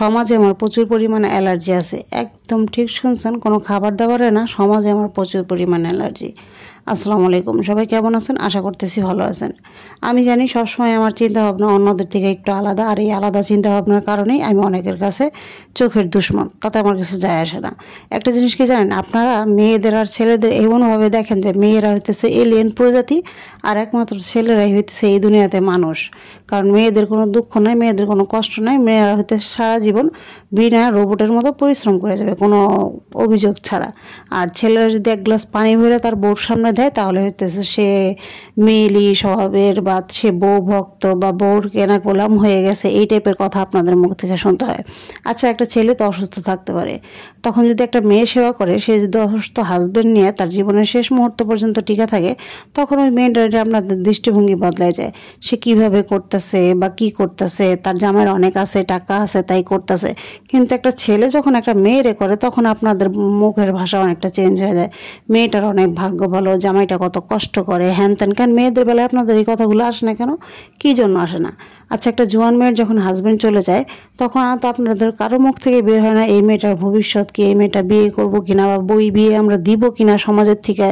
সমাজে আমার প্রচুর পরিমাণে অ্যালার্জি আছে। একদম ঠিক শুনছেন, কোনো খাবার দাবারে না, সমাজে আমার প্রচুর পরিমাণে অ্যালার্জি। আসসালামু আলাইকুম, সবাই কেমন আছেন? আশা করতেছি ভালো আছেন। আমি জানি সবসময় আমার চিন্তাভাবনা অন্যদের থেকে একটু আলাদা, আর এই আলাদা চিন্তাভাবনার কারণেই আমি অনেকের কাছে চোখের দুশ্মন, তাতে আমার কিছু যায় আসে না। একটা জিনিস কি জানেন, আপনারা মেয়েদের আর ছেলেদের এমনভাবে দেখেন যে মেয়েরা হইতেছে এলিয়েন প্রজাতি আর একমাত্র ছেলেরাই হইতেছে এই দুনিয়াতে মানুষ। কারণ মেয়েদের কোনো দুঃখ নাই, মেয়েদের কোনো কষ্ট নাই, মেয়েরা হইতে সারা জীবন বিনা রোবটের মতো পরিশ্রম করে যাবে কোনো অভিযোগ ছাড়া। আর ছেলেরা যদি এক গ্লাস পানি ভরে তার বউর সামনে দেয় তাহলে হইতেছে সে মেয়েলি স্বভাবের বা সে বউ ভক্ত বা বউর কেনা গোলাম হয়ে গেছে, এই টাইপের কথা আপনাদের মুখ থেকে শুনতে হয়। আচ্ছা, একটা ছেলে তো অসুস্থ থাকতে পারে, তখন যদি একটা মেয়ে সেবা করে, সে যদি অসুস্থ হাজবেন্ড নিয়ে তার জীবনের শেষ মুহূর্ত পর্যন্ত টিকে থাকে, তখন ওই মেয়েটার আপনাদের দৃষ্টিভঙ্গি বদলায় যায়। সে কিভাবে করতেছে বা কি করতেছে, তার জামাইয়ের অনেক আছে, টাকা আছে, তাই করতেছে। কিন্তু একটা ছেলে যখন একটা মেয়েরে করে, তখন আপনাদের মুখের ভাষা অনেকটা চেঞ্জ হয়ে যায়। মেয়েটার অনেক ভাগ্য ভালো, জামাইটা কত কষ্ট করে, হ্যান ত্যান। কেন মেয়েদের বেলায় আপনাদের এই কথাগুলো আসে না কেন? কী জন্য আসে না? আচ্ছা, একটা জোয়ান মেয়ের যখন হাজবেন্ড চলে যায়, তখন তো আপনাদের কারো মুখ থেকে বের হয় না এই মেয়েটার ভবিষ্যৎ কি, এই মেয়েটা বিয়ে করবো কিনা বা বই বিয়ে আমরা দিব কিনা, সমাজের থেকে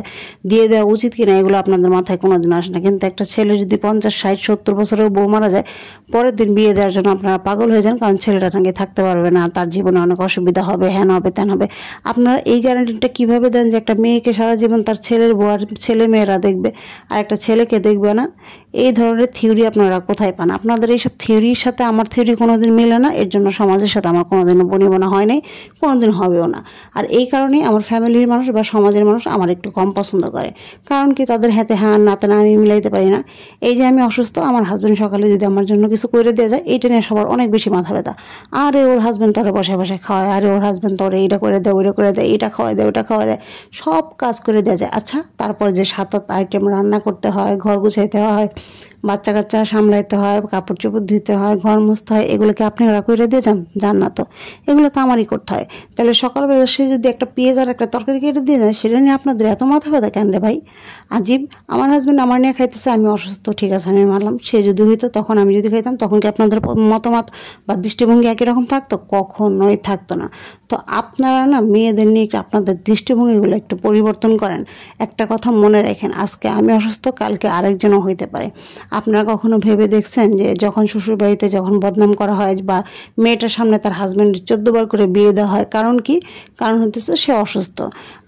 দিয়ে দেওয়া উচিত কিনা, এগুলো আপনাদের মাথায় কোনোদিন আসে না। কিন্তু একটা ছেলে যদি 50, 60, 70 বছরেও বউ মারা যায়, পরের দিন বিয়ে দেওয়ার জন্য আপনারা পাগল হয়ে যান, কারণ ছেলেটা নাকি থাকতে পারবে না, তার জীবনে অনেক অসুবিধা হবে, হ্যান হবে, ত্যান হবে। আপনারা এই গ্যারান্টিটা কীভাবে দেন যে একটা মেয়েকে সারা জীবন তার ছেলের বউ আর ছেলে মেয়েরা দেখবে আর একটা ছেলেকে দেখবে না? এই ধরনের থিওরি আপনারা কোথায় পান? আপনাদের এইসব থিওরির সাথে আমার থিওরি কোনোদিন মিলে না, এর জন্য সমাজের সাথে আমার কোনোদিনও বনিবনা হয় নাই, কোনোদিন হবেও না। আর এই কারণেই আমার ফ্যামিলির মানুষ বা সমাজের মানুষ আমার একটু কম পছন্দ করে। কারণ কি, তাদের হাতে হ্যাঁ নাতে না আমি মিলাইতে পারি না। এই যে আমি অসুস্থ, আমার হাজব্যান্ড সকালে যদি আমার জন্য কিছু করে দেওয়া যায়, এইটা নিয়ে সবার অনেক বেশি মাথা ব্যথা। আরে ওর হাজব্যান্ড তোরে বসে বসে খাওয়ায়, আরে ওর হাজব্যান্ড তোরে এইটা করে দেয়, ওইটা করে দেয়, এইটা খাওয়াই দেয়, ওইটা খাওয়া দেয়, সব কাজ করে দেওয়া যায়। আচ্ছা, তারপর যে 7-8 আইটেম রান্না করতে হয়, ঘর গুছাইতে হয়, বাচ্চা কাচ্চা সামলাইতে হয়, কাপড় চোপড় ধুতে হয়, ঘর মুছতে হয়, এগুলোকে আপনি ওরা করে দিয়ে যান না তো? এগুলো তো আমারই করতে হয়। তাহলে সকালবেলা সে যদি একটা পেঁয়াজ আর একটা তরকারি কেটে দিয়ে যায়, সেটা নিয়ে আপনাদের এত মাথা ব্যথা কেন রে ভাই? আজীব। আমার হাজব্যান্ড আমার নিয়ে খাইতেছে, আমি অসুস্থ, ঠিক আছে আমি মানলাম। সে যদি হইতো, তখন আমি যদি খাইতাম, তখন কি আপনাদের মতামত বা দৃষ্টিভঙ্গি একই রকম থাকতো? কখনোই থাকতো না। তো আপনারা না মেয়েদের নিয়ে আপনাদের দৃষ্টিভঙ্গিগুলো একটু পরিবর্তন করেন। একটা কথা মনে রাখেন, আজকে আমি অসুস্থ, কালকে আরেকজনও হইতে পারে। আপনারা কখনো ভেবে দেখছেন যে যখন শ্বশুরবাড়িতে যখন বদনাম করা হয় বা মেয়েটার সামনে তার হাজব্যান্ডের 14 বার করে বিয়ে দেওয়া হয়, কারণ কি? কারণ হতেছে সে অসুস্থ।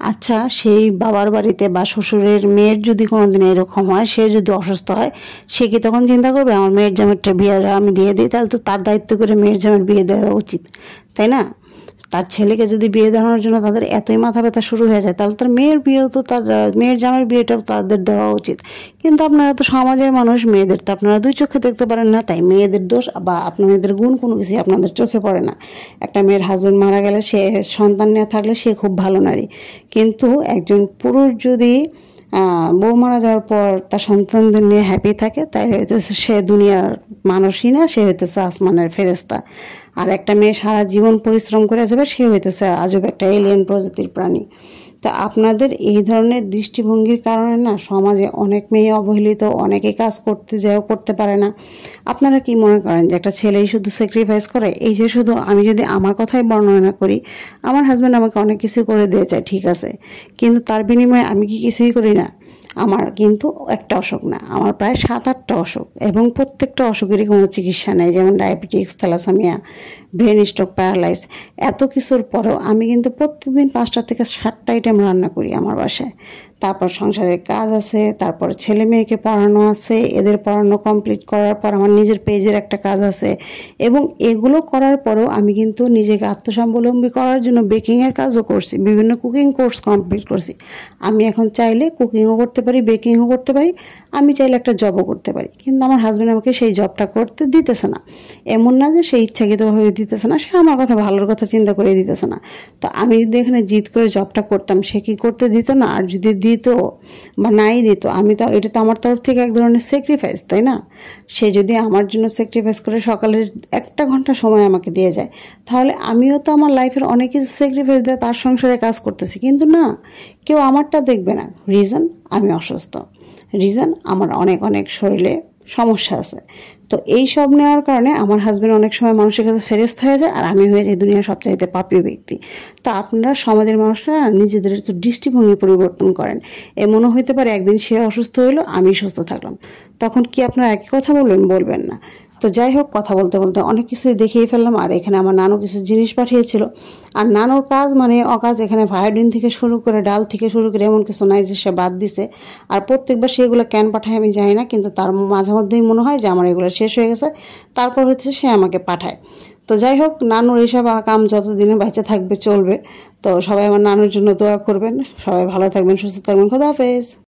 আচ্ছা, সেই বাবার বাড়িতে বা শ্বশুরের মেয়ের যদি কোনোদিন এরকম হয়, সে যদি অসুস্থ হয়, সে কি তখন চিন্তা করবে আমার মেয়ের জামাইটা বিয়ে আমি দিয়ে দিই? তাহলে তো তার দায়িত্ব করে মেয়ের জামাইয়ের বিয়ে দেওয়া উচিত, তাই না? তার ছেলেকে যদি বিয়ে দেওয়ানোর জন্য তাদের এতই মাথা ব্যথা শুরু হয়ে যায়, তাহলে তার মেয়ের বিয়েও তো, তার মেয়ের জামাইয়ের বিয়েটাও তাদের দেওয়া উচিত। কিন্তু আপনারা তো সমাজের মানুষ, মেয়েদের তো আপনারা দুই চোখে দেখতে পারেন না, তাই মেয়েদের দোষ বা আপনাদের গুণ কোনো কিছুই আপনাদের চোখে পড়ে না। একটা মেয়ের হাজব্যান্ড মারা গেলে, সে সন্তান নিয়ে থাকলে সে খুব ভালো নারী, কিন্তু একজন পুরুষ যদি বউ মারা যাওয়ার পর তার সন্তানদের নিয়ে হ্যাপি থাকে, তাই হইতেছে সে দুনিয়ার মানুষই না, সে হইতেছে আসমানের ফেরেশতা। আর একটা মেয়ে সারা জীবন পরিশ্রম করে যাবে, সে হইতেছে আজব একটা এলিয়েন প্রজাতির প্রাণী। তা আপনাদের এই ধরনের দৃষ্টিভঙ্গির কারণে না সমাজে অনেক মেয়ে অবহেলিত, অনেকে কাজ করতে যেও করতে পারে না। আপনারা কি মনে করেন যে একটা ছেলেই শুধু স্যাক্রিফাইস করে? এই যে শুধু আমি যদি আমার কথাই বর্ণনা করি, আমার হাজব্যান্ড আমাকে অনেক কিছু করে দিয়ে যায়, ঠিক আছে, কিন্তু তার বিনিময়ে আমি কি কিছুই করি না? আমার কিন্তু একটা অসুখ না, আমার প্রায় 7-8টা অসুখ, এবং প্রত্যেকটা অসুখেরই কোনো চিকিৎসা নেই, যেমন diabetics, thalassaemia, brain stroke, paralyse. এত কিছুর পরেও আমি কিন্তু প্রত্যেকদিন 5টা থেকে 7টা আইটেম রান্না করি আমার বাসায়। তারপর সংসারের কাজ আছে, তারপর ছেলে মেয়েকে পড়ানো আছে, এদের পড়ানো কমপ্লিট করার পর আমার নিজের পেজের একটা কাজ আছে, এবং এগুলো করার পরেও আমি কিন্তু নিজেকে আত্মস্বাবলম্বী করার জন্য বেকিংয়ের কাজও করছি, বিভিন্ন কুকিং কোর্স কমপ্লিট করছি। আমি এখন চাইলে কুকিংও করতে পারি, বেকিংও করতে পারি, আমি চাইলে একটা জবও করতে পারি, কিন্তু আমার হাজব্যান্ড আমাকে সেই জবটা করতে দিতেছে না। এমন না যে সে ইচ্ছাকৃতভাবে দিতেছে না, সে আমার কথা ভালোর কথা চিন্তা করে দিতেছে না। তো আমি যদি এখানে জিদ করে জবটা করতাম, সে কি করতে দিত না? আর যদি দিত বা নাই দিত, আমি তো, এটা তো আমার তরফ থেকে এক ধরনের স্যাক্রিফাইস, তাই না? সে যদি আমার জন্য স্যাক্রিফাইস করে সকালের 1টা ঘন্টা সময় আমাকে দিয়ে যায়, তাহলে আমিও তো আমার লাইফের অনেক কিছু স্যাক্রিফাইস দিয়ে তার সংসারে কাজ করতেছি। কিন্তু না, কেউ আমারটা দেখবে না। রিজন, আমি অসুস্থ। রিজন, আমার অনেক অনেক শরীরে সমস্যা আছে। তো এই সব নেওয়ার কারণে আমার হাজব্যান্ড অনেক সময় মানুষের কাছে ফেরেস্তা হয়ে যায় আর আমি হয়ে যাই দুনিয়ার সবচাইতে পাপীয় ব্যক্তি। তো আপনারা সমাজের মানুষরা নিজেদের একটু দৃষ্টিভঙ্গি পরিবর্তন করেন। এমনও হইতে পারে একদিন সে অসুস্থ হইলো, আমি সুস্থ থাকলাম, তখন কি আপনারা একই কথা বলবেন? বলবেন না। তো যাই হোক, কথা বলতে বলতে অনেক কিছুই দেখিয়ে ফেললাম। আর এখানে আমার নানু কিছু জিনিস পাঠিয়েছিল, আর নানুর কাজ মানে অকাজ, এখানে ভায়োডিন থেকে শুরু করে ডাল থেকে শুরু করে এমন কিছু নাই যে সে বাদ দিছে। আর প্রত্যেকবার সেগুলো কেন পাঠায় আমি জানি না, কিন্তু তার মাঝে মধ্যেই মনে হয় যে আমার এগুলো শেষ হয়ে গেছে, তারপর হচ্ছে সে আমাকে পাঠায়। তো যাই হোক, নানুর এইসব কাম যতদিনে বাচ্চা থাকবে চলবে। তো সবাই আমার নানুর জন্য দোয়া করবেন, সবাই ভালো থাকবেন, সুস্থ থাকবেন। খোদা হাফেজ।